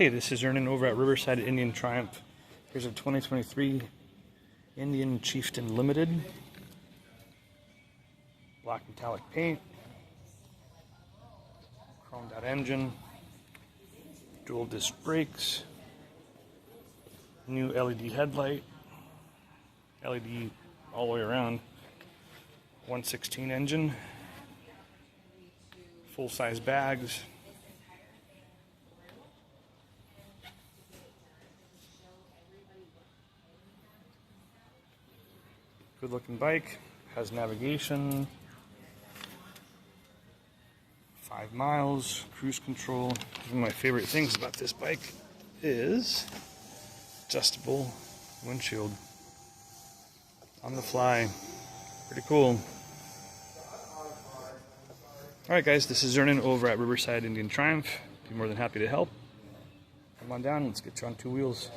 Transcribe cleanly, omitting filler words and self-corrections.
Hey, this is Ernan over at Riverside Indian Triumph. Here's a 2023 Indian Chieftain Limited. Black metallic paint. Chromed out engine. Dual disc brakes. New LED headlight. LED all the way around. 116 engine. Full-size bags. Good looking bike, has navigation, 5 miles, cruise control. One of my favorite things about this bike is adjustable windshield on the fly. Pretty cool. Alright guys, this is Ernan over at Riverside Indian Triumph. Be more than happy to help. Come on down, let's get you on 2 wheels.